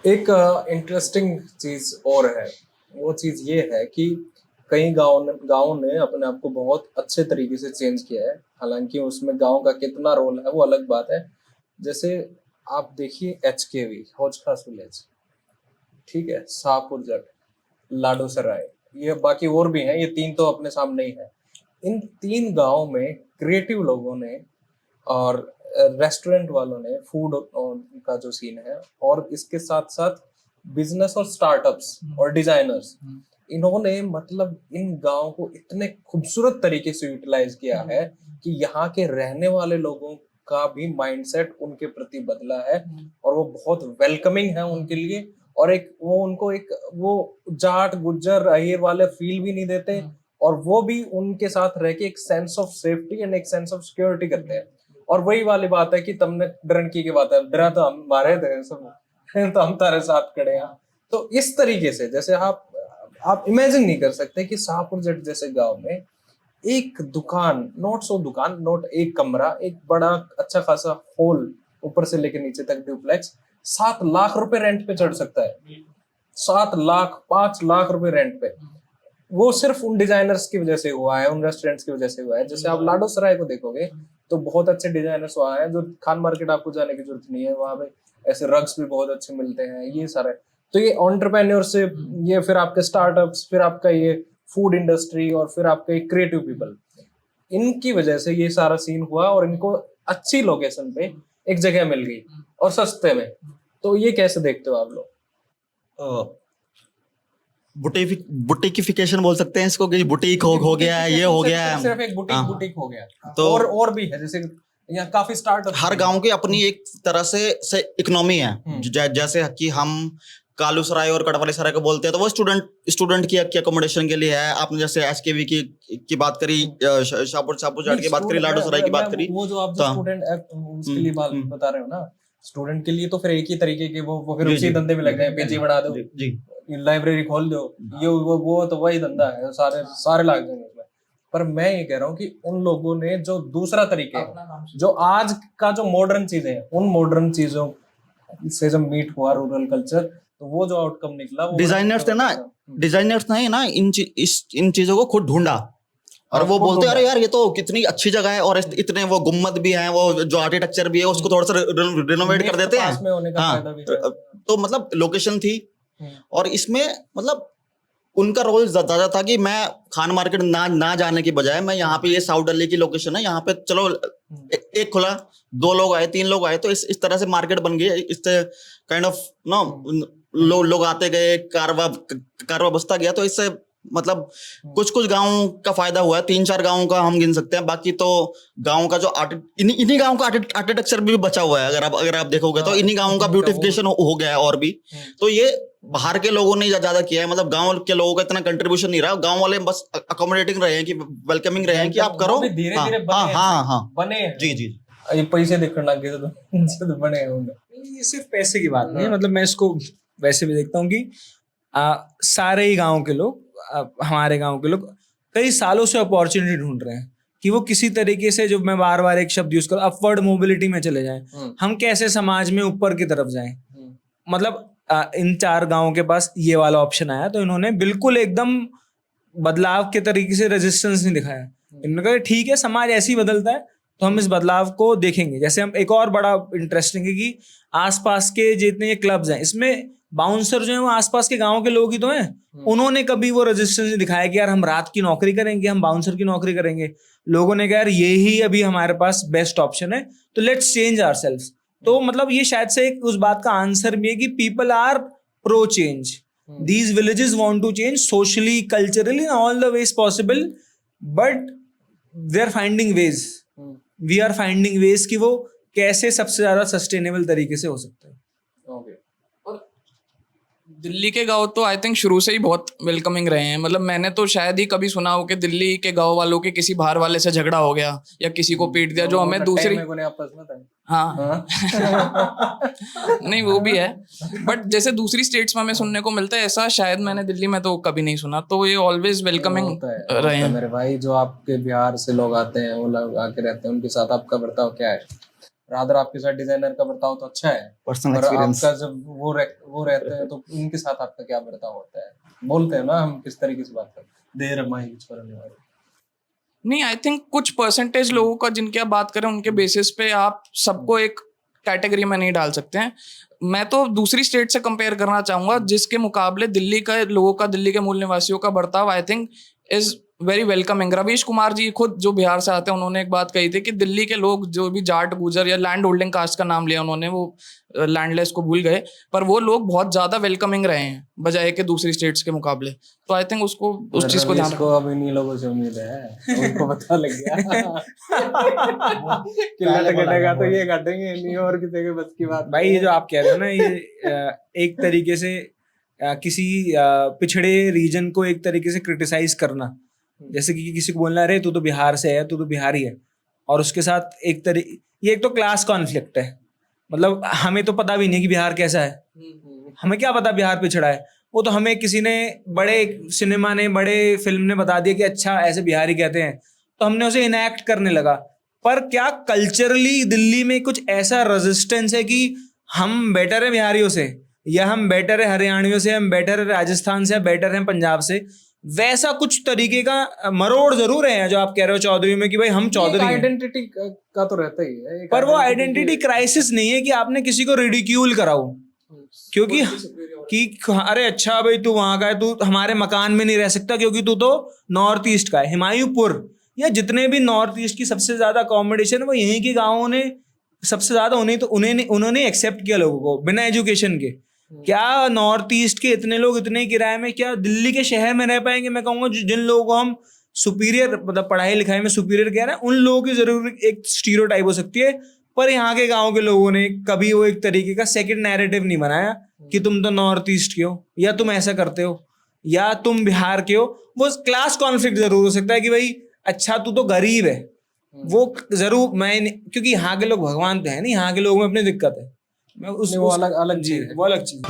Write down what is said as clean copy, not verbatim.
एक इंटरेस्टिंग चीज और है। वो चीज ये है कि कई गाँव ने अपने आप को बहुत अच्छे तरीके से चेंज किया है। हालांकि उसमें गांव का कितना रोल है वो अलग बात है। जैसे आप देखिए HKV, हौज खास विलेज, ठीक है, शाहपुर जट, लाडो सराय, ये बाकी और भी हैं, ये तीन तो अपने सामने ही है। इन तीन गांव में क्रिएटिव लोगों ने और रेस्टोरेंट वालों ने फूड का जो सीन है, और इसके साथ साथ बिजनेस और स्टार्टअप्स और डिजाइनर्स, इन्होंने मतलब इन गांव को इतने खूबसूरत तरीके से यूटिलाइज किया है कि यहाँ के रहने वाले लोगों का भी माइंडसेट उनके प्रति बदला है, और वो बहुत वेलकमिंग है उनके लिए। और एक वो उनको एक वो जाट गुज्जर अहीर वाले फील भी नहीं देते, और वो भी उनके साथ रह के एक सेंस ऑफ सेफ्टी एंड एक सेंस ऑफ सिक्योरिटी करते हैं। और वही वाली बात है कि तुमने डरन की बात है, डरा तो हम मारे थे सब तो हम तारे साथ खड़े हैं। तो इस तरीके से जैसे आप इमेजिन नहीं कर सकते कि शाहपुर जट जैसे गांव में एक दुकान, नोट सौ दुकान, नोट एक कमरा, एक बड़ा अच्छा खासा हॉल, ऊपर से लेकर नीचे तक डुप्लेक्स, 7 लाख रुपए रेंट पे चढ़ सकता है। 7 लाख, 5 लाख रुपए रेंट पे। वो सिर्फ उन डिजाइनर्स की वजह से हुआ है, उन रेस्टोरेंट्स की वजह से हुआ है। जैसे आप लाडो सराय को देखोगे तो बहुत अच्छे डिजाइनर्स वहाँ हैं, जो खान मार्केट आपको जाने की जरूरत नहीं है, वहाँ पे ऐसे रग्स भी बहुत अच्छे मिलते हैं, ये सारे। तो ये एंटरप्रेन्योरशिप, ये फिर आपके स्टार्टअप्स, फिर आपका ये फूड इंडस्ट्री, और फिर आपके क्रिएटिव पीपल, इनकी वजह से ये सारा सीन हुआ, और इनको अच्छी लोकेशन पे एक जगह मिल गई और सस्ते में। तो ये कैसे देखते हो आप लोग? बुटीकिफिकेशन बोल सकते हैं इसको, कि बुटीक हो गया है, ये हो गया है, सिर्फ एक बुटीक हो गया। तो और भी है, जैसे यहाँ काफी स्टार्टअप, हर गांव की अपनी एक तरह से इकोनॉमी है। जैसे कि हम कालू सराय और कटवाली सराय को बोलते हैं, तो वो स्टूडेंट की अकोमोडेशन के लिए है। आपने जैसे HKV की बात करी, शाहपुर जाट की बात करी, लाडो सराय की बात करी, वो जो आप स्टूडेंट उसके लिए बता रहे हो ना, स्टूडेंट के लिए तो फिर एक ही तरीके के वो फिर उसी धंधे में लग गए, पेजी बढ़ा दो, लाइब्रेरी खोल दो, ये वो तो वही धंधा है, सारे लाग जाएंगे उसमें। पर मैं ये कह रहा हूँ कि उन लोगों ने जो दूसरा तरीके, जो आज का जो मॉडर्न चीजें हैं, उन मॉडर्न चीजों से जब मीट हुआ रूरल कल्चर, तो वो जो आउटकम निकला, वो डिजाइनर्स ने ना इन चीजों को खुद ढूंढा, और वो बोलते हैं अरे यार ये तो कितनी अच्छी जगह है, और इतने वो गुम्मद भी हैं, वो जो आर्किटेक्चर भी है उसको थोड़ा सा रिनोवेट कर देते हैं। तो मतलब लोकेशन थी, और इसमें मतलब उनका रोल ज्यादा था कि मैं खान मार्केट ना जाने की बजाय मैं यहाँ पे, ये साउथ दिल्ली की लोकेशन है, यहाँ पे चलो एक खुला, 2 लोग आए, 3 लोग आए, तो इस तरह से मार्केट बन गई। इससे काइंड ऑफ लोग आते गए, कारवा बसता गया, तो इससे मतलब कुछ गांव का फायदा हुआ है। 3-4 गांवों का हम गिन सकते हैं, बाकी तो गांव का जो इन्हीं गांव का आर्किटेक्चर भी बचा हुआ है। अगर आप देखोगे तो इन्हीं गांवों का ब्यूटिफिकेशन हो गया है। और भी तो ये बाहर के लोगों ने ज्यादा किया है, मतलब गांव के लोगों का इतना कंट्रीब्यूशन नहीं रहा। गांव वाले बस अकोमोडेटिंग रहे हैं, कि वेलकमिंग रहे हैं कि आप करो, धीरे-धीरे बने। जी ये पैसे देखने लग गए तो बने होंगे। ये सिर्फ पैसे की बात नहीं है, मतलब मैं इसको वैसे भी देखता हूँ कि सारे ही गांव के लोग, हमारे गांव के लोग कई सालों से अपॉर्चुनिटी ढूंढ रहे हैं कि वो किसी तरीके से, जो मैं बार बार एक शब्द यूज करूँ, अपवर्ड मोबिलिटी में चले जाएं। हम कैसे समाज में ऊपर की तरफ जाएं। मतलब इन 4 गांवों के पास ये वाला ऑप्शन आया, तो इन्होंने बिल्कुल एकदम बदलाव के तरीके से रेजिस्टेंस नहीं दिखाया। इन्होंने कहा ठीक है, समाज ऐसे ही बदलता है, तो हम इस बदलाव को देखेंगे। जैसे हम एक और बड़ा इंटरेस्टिंग है कि आसपास के जितने ये क्लब्स हैं, इसमें बाउंसर जो है वो आसपास के गांव के लोग ही तो हैं। उन्होंने कभी वो रेजिस्टेंस नहीं दिखाया कि यार हम रात की नौकरी करेंगे, हम बाउंसर की नौकरी करेंगे। लोगों ने कहा यार ये ही अभी हमारे पास बेस्ट ऑप्शन है, तो लेट्स चेंज आवरसेल्व्स। तो मतलब ये शायद से एक उस बात का आंसर भी है कि people are pro change. These villages want to change socially, culturally, in all the ways possible, but they are finding ways, we are finding ways कि वो कैसे सबसे ज्यादा सस्टेनेबल तरीके से हो सकता है। दिल्ली के गांव तो आई थिंक शुरू से ही बहुत वेलकमिंग रहे हैं। मतलब मैंने तो शायद ही कभी सुना हो कि दिल्ली के गांव वालों के किसी बाहर वाले से झगड़ा हो गया या किसी को पीट दिया, जो हमें दूसरी, हाँ नहीं वो भी है, बट जैसे दूसरी स्टेट्स में हमें सुनने को मिलता है, ऐसा शायद मैंने दिल्ली में तो कभी नहीं सुना। तो ये ऑलवेज वेलकमिंग रहे हैं। मेरे भाई, जो आपके बिहार से लोग आते हैं, वो लोग आके रहते हैं, उनके साथ आपका बर्ताव क्या है? रादर आपके साथ डिजाइनर का बर्ताव तो अच्छा है, पर्सनल पर एक्सपीरियंस। आपका जब वो रहते हैं तो उनके साथ आपका क्या बर्ताव होता है? बोलते हैं ना हम किस तरीके से बात करते हैं, देर माही कुछ करने वाले। नहीं, आई थिंक कुछ परसेंटेज लोगों का जिनकी आप बात करें उनके बेसिस पे आप सबको एक कैटेगरी में नहीं डाल सकते हैं। मैं तो दूसरी स्टेट से कंपेयर करना चाहूंगा जिसके मुकाबले दिल्ली का लोगों का, दिल्ली के मूल निवासियों का बर्ताव I think is very welcoming. Ravish Kumar ji खुद जो बिहार से आते हैं उन्होंने एक बात कही थी कि दिल्ली के लोग जो भी जाट गुजर या लैंड होल्डिंग कास्ट का नाम लिया उन्होंने, वो लैंडलेस को भूल गए, पर वो लोग बहुत ज्यादा वेलकमिंग रहे हैं बजाय के दूसरी स्टेट्स के मुकाबले। तो आई थिंक उसको उस चीज को ध्यान को अब इन्हीं लोगों से उम्मीद है, उनको पता लग गया कि लट कटेगा तो ये काटेंगे, नहीं और किसी के बस की बात। भाई ये जो आप कह रहे हो ना, ये एक तरीके से किसी पिछड़े रीजन को एक तरीके से क्रिटिसाइज करना, जैसे कि किसी को बोलना अरे तू तो बिहार से है, तू तो बिहारी है, और उसके साथ ये एक तो क्लास कॉन्फ्लिक्ट है। मतलब हमें तो पता भी नहीं कि बिहार कैसा है, हमें क्या पता बिहार पिछड़ा है। वो तो हमें किसी ने, बड़े सिनेमा ने, बड़े फिल्म ने बता दिया कि अच्छा ऐसे बिहारी कहते हैं, तो हमने उसे इनैक्ट करने लगा। पर क्या कल्चरली दिल्ली में कुछ ऐसा रेजिस्टेंस है कि हम बेटर है बिहारियों से, या हम बेटर है हरियाणियों से, हम बेटर है राजस्थान से, बेटर है पंजाब से? वैसा कुछ तरीके का मरोड़ जरूर है जो आप कह रहे हो चौधरी में कि भाई हम चौधरी हैं। आइडेंटिटी का तो रहता ही है, पर वो आइडेंटिटी क्राइसिस नहीं है कि आपने किसी को रिडिक्यूल कराओ, क्योंकि कि अरे अच्छा भाई तू वहां का है, तू हमारे मकान में नहीं रह सकता क्योंकि तू तो नॉर्थ ईस्ट का है। हिमायूपुर या जितने भी नॉर्थ ईस्ट की सबसे ज्यादा अकोमोडेशन वो यहीं के गाँवों ने सबसे ज्यादा उन्होंने एक्सेप्ट किया लोगों को बिना एजुकेशन के। क्या नॉर्थ ईस्ट के इतने लोग इतने किराए में क्या दिल्ली के शहर में रह पाएंगे? मैं कहूंगा जिन लोगों को हम सुपीरियर, मतलब पढ़ाई लिखाई में सुपीरियर कह रहे हैं, उन लोगों की जरूर एक स्टीरियोटाइप हो सकती है, पर यहाँ के गांव के लोगों ने कभी वो एक तरीके का सेकंड नैरेटिव नहीं बनाया कि तुम तो नॉर्थ ईस्ट के हो, या तुम ऐसा करते हो, या तुम बिहार के हो। वो क्लास कॉन्फ्लिक्ट जरूर हो सकता है कि भाई अच्छा तू तो गरीब है, वो जरूर क्योंकि यहाँ के लोग भगवान तो है नहीं, यहाँ के लोगों में अपनी दिक्कत है। मैं वो अलग चीज है, वो अलग चीज।